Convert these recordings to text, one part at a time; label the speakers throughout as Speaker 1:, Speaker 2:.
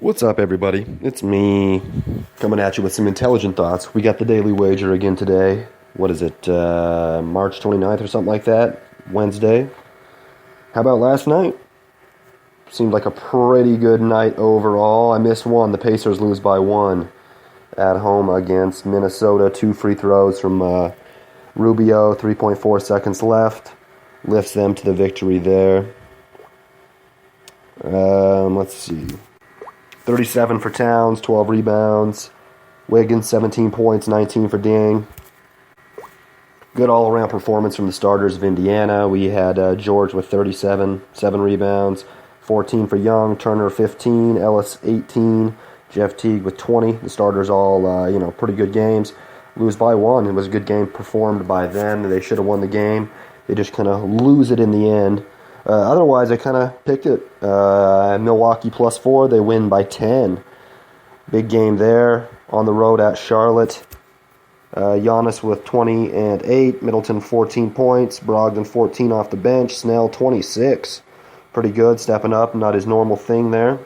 Speaker 1: What's up, everybody? It's me coming at you with some intelligent thoughts. We got the daily wager again today. What is it, March 29th or something like that? Wednesday. How about last night? Seemed like a pretty good night overall. I missed one. The Pacers lose by one at home against Minnesota. 2 free throws from Rubio. 3.4 seconds left. Lifts them to the victory there. Let's see. 37 for Towns, 12 rebounds. Wiggins, 17 points, 19 for Ding. Good all-around performance from the starters of Indiana. We had George with 37, 7 rebounds, 14 for Young, Turner 15, Ellis 18, Jeff Teague with 20. The starters all, pretty good games. Lose by one. It was a good game performed by them. They should have won the game. They just kind of lose it in the end. Otherwise, I kind of picked it. Milwaukee +4. They win by 10. Big game there. On the road at Charlotte. Giannis with 20 and 8. Middleton 14 points. Brogdon 14 off the bench. Snell 26. Pretty good. Stepping up. Not his normal thing there.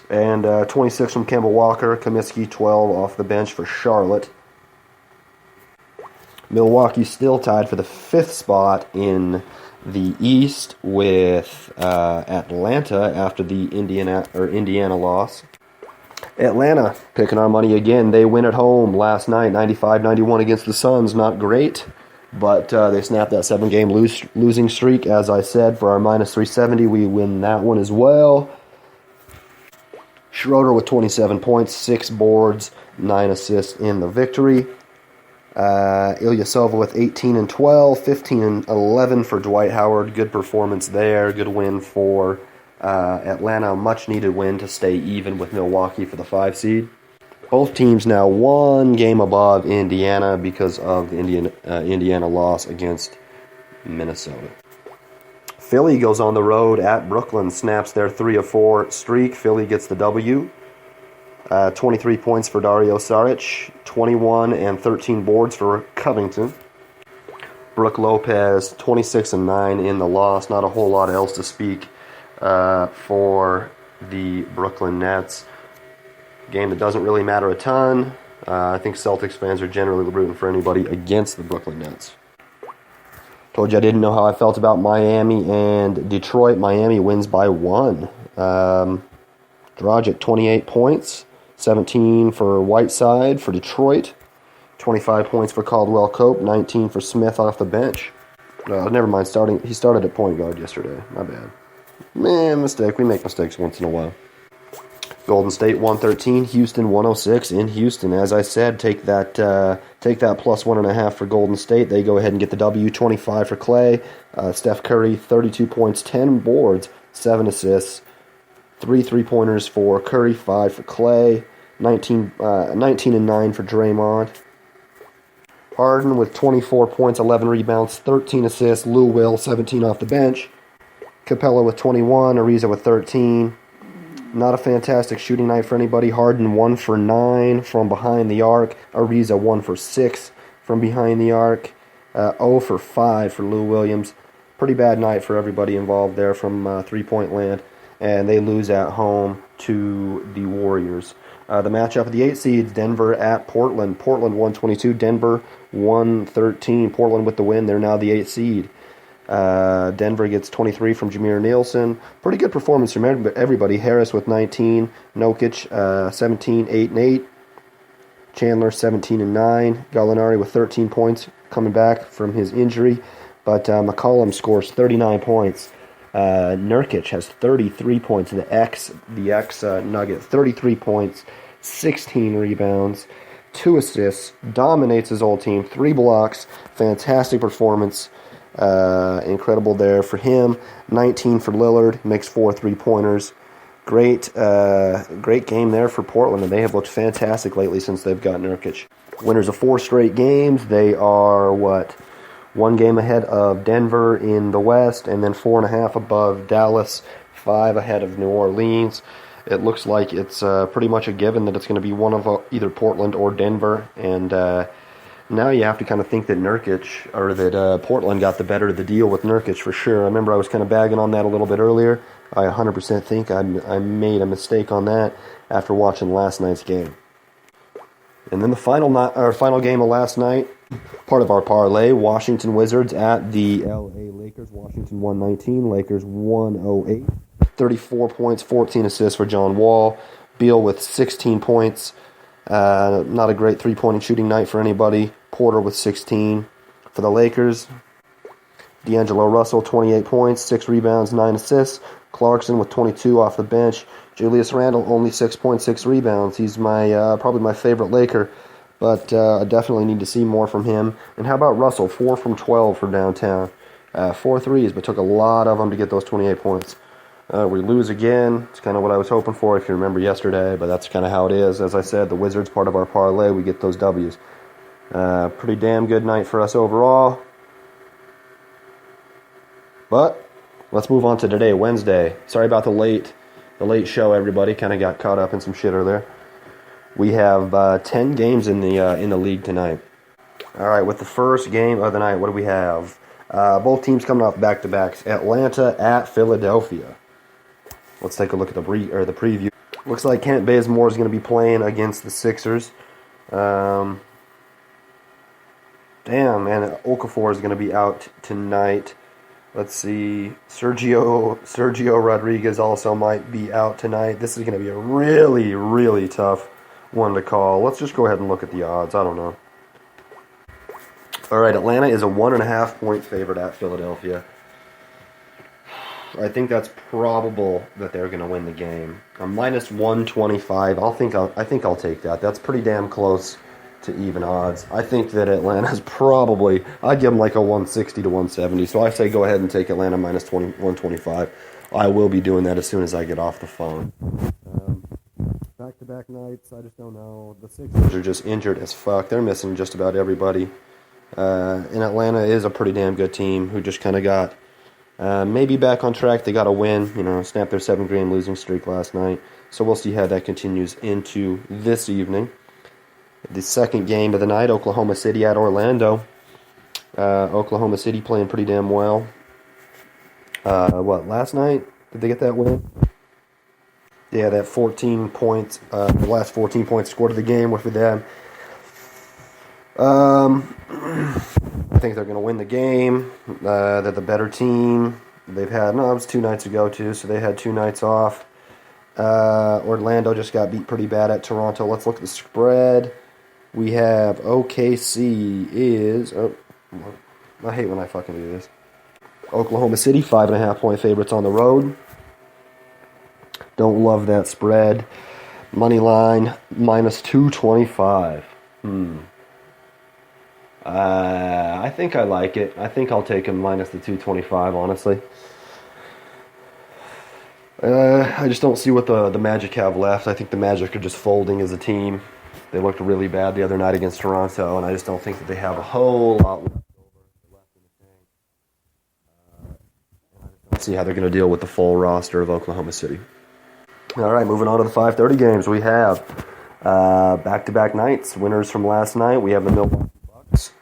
Speaker 1: And 26 from Kemba Walker. Comiskey 12 off the bench for Charlotte. Milwaukee still tied for the 5th spot in the East with Atlanta after the Indiana loss. Atlanta picking our money again. They win at home last night, 95-91 against the Suns. Not great, but they snapped that 7-game losing streak. As I said, for our -370, we win that one as well. Schroeder with 27 points, 6 boards, 9 assists in the victory. Ilyasova with 18 and 12, 15 and 11 for Dwight Howard. Good performance there. Good win for Atlanta. Much needed win to stay even with Milwaukee for the 5 seed. Both teams now 1 game above Indiana because of the Indiana loss against Minnesota. Philly goes on the road at Brooklyn, snaps their 3 of 4 streak. Philly gets the W. 23 points for Dario Saric, 21 and 13 boards for Covington. Brook Lopez, 26 and 9 in the loss. Not a whole lot else to speak for the Brooklyn Nets. Game that doesn't really matter a ton. I think Celtics fans are generally rooting for anybody against the Brooklyn Nets. Told you I didn't know how I felt about Miami and Detroit. Miami wins by 1. Dragic, 28 points. 17 for Whiteside for Detroit. 25 points for Caldwell Cope. 19 for Smith off the bench. Never mind, he started at point guard yesterday. My bad. Mistake. We make mistakes once in a while. Golden State 113, Houston 106 in Houston. As I said, take that +1.5 for Golden State. They go ahead and get the W. 25 for Clay. Steph Curry, 32 points, 10 boards, 7 assists. 3 3-pointers for Curry, 5 for Clay, 19 and 9 for Draymond. Harden with 24 points, 11 rebounds, 13 assists. Lou Will, 17 off the bench. Capella with 21, Ariza with 13. Not a fantastic shooting night for anybody. Harden 1 for 9 from behind the arc. Ariza 1 for 6 from behind the arc. 0 for 5 for Lou Williams. Pretty bad night for everybody involved there from three-point land. And they lose at home to the Warriors. The matchup of the 8 seeds, Denver at Portland. Portland 122, Denver 113. Portland with the win. They're now the 8th seed. Denver gets 23 from Jameer Nielsen. Pretty good performance from everybody. Harris with 19. Nokic 17, 8 and 8. Chandler 17 and 9. Gallinari with 13 points coming back from his injury. But McCollum scores 39 points. Nurkic has 33 points. The ex Nugget, 33 points, 16 rebounds, 2 assists, dominates his old team, 3 blocks, fantastic performance, incredible there for him. 19 for Lillard, makes 4 3-pointers. Great game there for Portland, and they have looked fantastic lately since they've got Nurkic. Winners of 4 straight games. They are 1 game ahead of Denver in the West, and then 4.5 above Dallas, 5 ahead of New Orleans. It looks like it's pretty much a given that it's going to be one of either Portland or Denver, and now you have to kind of think that Portland got the better of the deal with Nurkic for sure. I remember I was kind of bagging on that a little bit earlier. I 100% think I made a mistake on that after watching last night's game. And then the final game of last night, part of our parlay, Washington Wizards at the LA Lakers. Washington 119, Lakers 108. 34 points, 14 assists for John Wall. Beal with 16 points. Not a great three-point shooting night for anybody. Porter with 16. For the Lakers, D'Angelo Russell, 28 points, 6 rebounds, 9 assists. Clarkson with 22 off the bench. Julius Randle, only 6.6 rebounds. He's probably my favorite Laker, but I definitely need to see more from him. And how about Russell? 4 from 12 for downtown. 4 threes, but took a lot of them to get those 28 points. We lose again. It's kind of what I was hoping for, if you remember yesterday, but that's kind of how it is. As I said, the Wizards part of our parlay. We get those W's. Pretty damn good night for us overall. But let's move on to today, Wednesday. Sorry about the late show, everybody. Kind of got caught up in some shit earlier. We have 10 games in the league tonight. All right, with the first game of the night, what do we have? Both teams coming off back-to-backs. Atlanta at Philadelphia. Let's take a look at the preview. Looks like Kent Bazemore is going to be playing against the Sixers. Damn, man, Okafor is going to be out tonight. Let's see. Sergio Rodriguez also might be out tonight. This is going to be a really, really tough one to call. Let's just go ahead and look at the odds. I don't know. All right, Atlanta is a 1.5 point favorite at Philadelphia. I think that's probable that they're going to win the game. Minus 125. I think I'll take that. That's pretty damn close to even odds. I think that Atlanta's probably, I'd give them like a 160 to 170. So I say go ahead and take Atlanta minus 125. I will be doing that as soon as I get off the phone. Back-to-back nights, I just don't know. The Sixers are just injured as fuck. They're missing just about everybody. And Atlanta is a pretty damn good team who just kind of got maybe back on track. They got a win, snapped their 7-game losing streak last night. So we'll see how that continues into this evening. The second game of the night, Oklahoma City at Orlando. Oklahoma City playing pretty damn well. Last night? Did they get that win? Yeah, that 14 points, the last 14 points scored of the game were for them. I think they're going to win the game. They're the better team. It was 2 nights ago too, so they had 2 nights off. Orlando just got beat pretty bad at Toronto. Let's look at the spread. We have OKC is... Oh, I hate when I fucking do this. Oklahoma City, 5.5 point favorites on the road. Don't love that spread. Money line, minus 225. I think I like it. I think I'll take him minus the 225, honestly. I just don't see what the Magic have left. I think the Magic are just folding as a team. They looked really bad the other night against Toronto, and I just don't think that they have a whole lot left in the tank. And I just don't see how they're going to deal with the full roster of Oklahoma City. All right, moving on to the 5:30 games. We have back-to-back nights. Winners from last night. We have the Milwaukee Bucks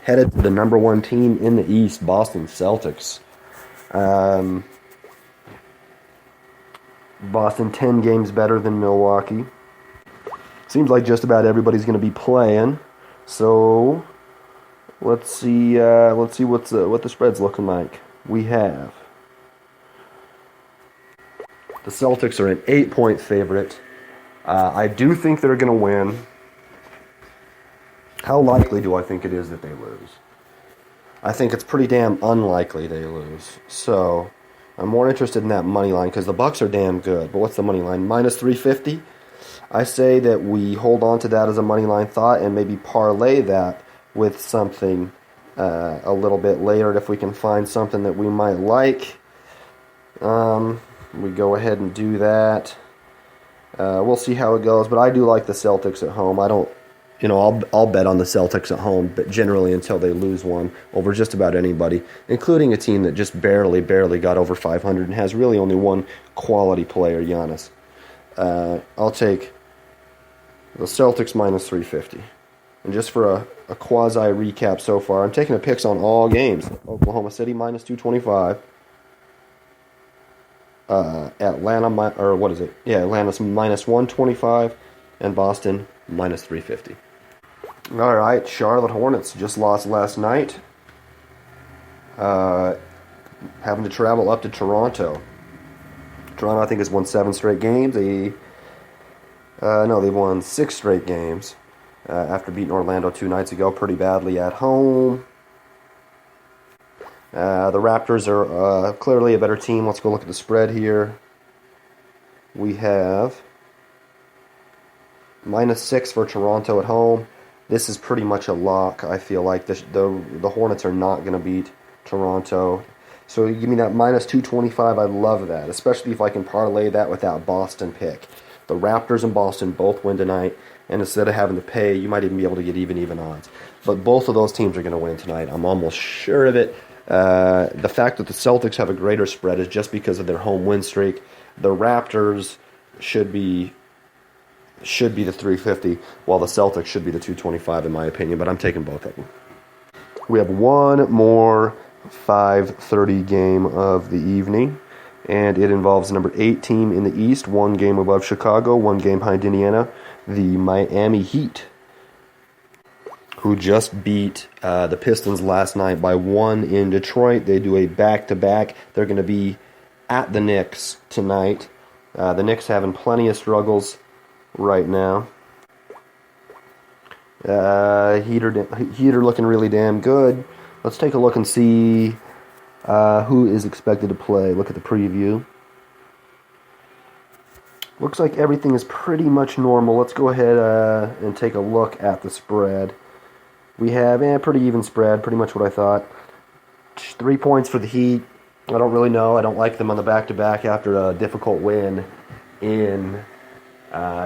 Speaker 1: headed to the number 1 team in the East, Boston Celtics. Boston 10 games better than Milwaukee. Seems like just about everybody's going to be playing. So let's see what the spread's looking like. We have the Celtics are an 8-point favorite. I do think they're going to win. How likely do I think it is that they lose? I think it's pretty damn unlikely they lose. So I'm more interested in that money line because the Bucks are damn good. But what's the money line? Minus 350? I say that we hold on to that as a money line thought and maybe parlay that with something a little bit later if we can find something that we might like. We go ahead and do that. We'll see how it goes, but I do like the Celtics at home. I'll bet on the Celtics at home, but generally until they lose one over just about anybody, including a team that just barely got over 500 and has really only one quality player, Giannis. I'll take the Celtics minus 350. And just for a quasi recap so far, I'm taking the picks on all games. Oklahoma City minus 225. Atlanta, or what is it? Yeah, Atlanta's minus 125, and Boston minus 350. All right, Charlotte Hornets just lost last night, having to travel up to Toronto. Toronto, I think, has won 7 straight games. They've won 6 straight games after beating Orlando 2 nights ago pretty badly at home. The Raptors are clearly a better team. Let's go look at the spread here. We have -6 for Toronto at home. This is pretty much a lock. I feel like the Hornets are not going to beat Toronto. So you give me that -225. I love that, especially if I can parlay that with that Boston pick. The Raptors and Boston both win tonight, and instead of having to pay, you might even be able to get even odds. But both of those teams are going to win tonight. I'm almost sure of it. The fact that the Celtics have a greater spread is just because of their home win streak. The Raptors should be the 350, while the Celtics should be the 225 in my opinion, but I'm taking both of them. We have one more 5:30 game of the evening, and it involves the number 8 team in the East, 1 game above Chicago, 1 game behind Indiana, the Miami Heat, who just beat the Pistons last night by 1 in Detroit. They do a back-to-back. They're going to be at the Knicks tonight. The Knicks having plenty of struggles right now. Heat are looking really damn good. Let's take a look and see who is expected to play. Look at the preview. Looks like everything is pretty much normal. Let's go ahead and take a look at the spread. We have a pretty even spread, pretty much what I thought. 3 points for the Heat. I don't really know. I don't like them on the back-to-back after a difficult win in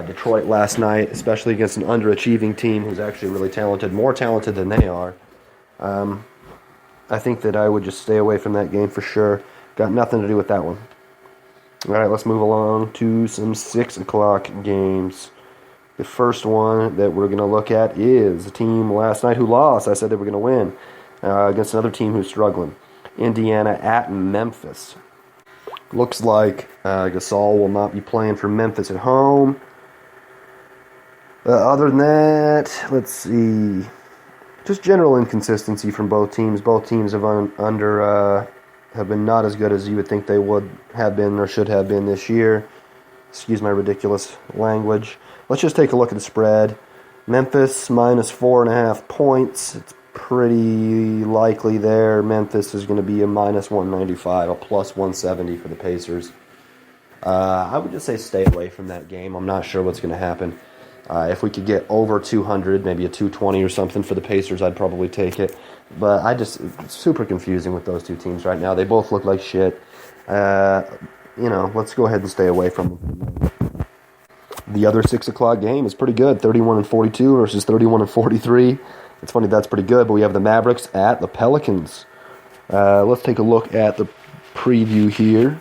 Speaker 1: Detroit last night, especially against an underachieving team who's actually really talented, more talented than they are. I think that I would just stay away from that game for sure. Got nothing to do with that one. All right, let's move along to some 6 o'clock games. The first one that we're going to look at is a team last night who lost. I said they were going to win against another team who's struggling. Indiana at Memphis. Looks like Gasol will not be playing for Memphis at home. Other than that, let's see. Just general inconsistency from both teams. Both teams have been not as good as you would think they would have been or should have been this year. Excuse my ridiculous language. Let's just take a look at the spread. Memphis -4.5 points. It's pretty likely there. Memphis is going to be a -195, a +170 for the Pacers. I would just say stay away from that game. I'm not sure what's going to happen. If we could get over 200, maybe a 220 or something for the Pacers, I'd probably take it. But it's super confusing with those two teams right now. They both look like shit. Let's go ahead and stay away from them. The other 6 o'clock game is pretty good. 31-42 versus 31-43. It's funny, that's pretty good, but we have the Mavericks at the Pelicans. Let's take a look at the preview here.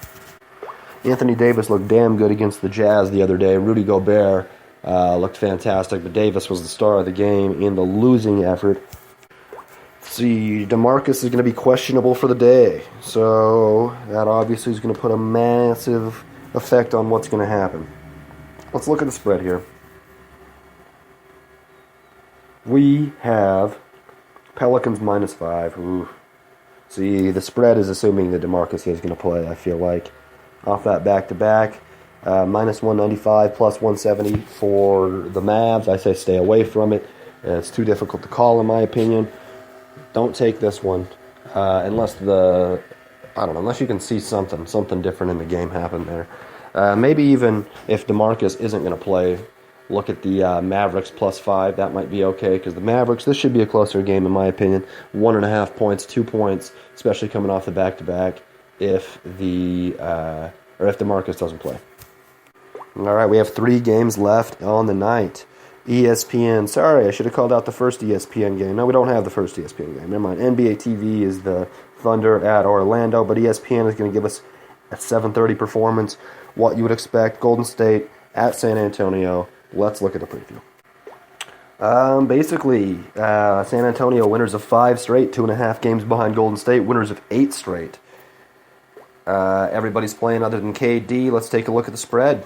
Speaker 1: Anthony Davis looked damn good against the Jazz the other day. Rudy Gobert looked fantastic, but Davis was the star of the game in the losing effort. Let's see, DeMarcus is going to be questionable for the day, so that obviously is going to put a massive effect on what's going to happen. Let's look at the spread here. We have Pelicans -5. Ooh. See, the spread is assuming that DeMarcus is going to play, I feel like. Off that back-to-back, -195, +170 for the Mavs. I say stay away from it. It's too difficult to call, in my opinion. Don't take this one unless you can see something different in the game happen there. Maybe even if DeMarcus isn't going to play, look at the Mavericks +5. That might be okay because the Mavericks, this should be a closer game in my opinion. 1.5 points, 2 points, especially coming off the back-to-back if DeMarcus doesn't play. All right, we have 3 games left on the night. ESPN. Sorry, I should have called out the first ESPN game. No, we don't have the first ESPN game. Never mind. NBA TV is the Thunder at Orlando, but ESPN is going to give us a 7:30 performance. What you would expect. Golden State at San Antonio. Let's look at the preview. San Antonio winners of 5 straight, 2.5 games behind Golden State. Winners of 8 straight. Everybody's playing other than KD. Let's take a look at the spread.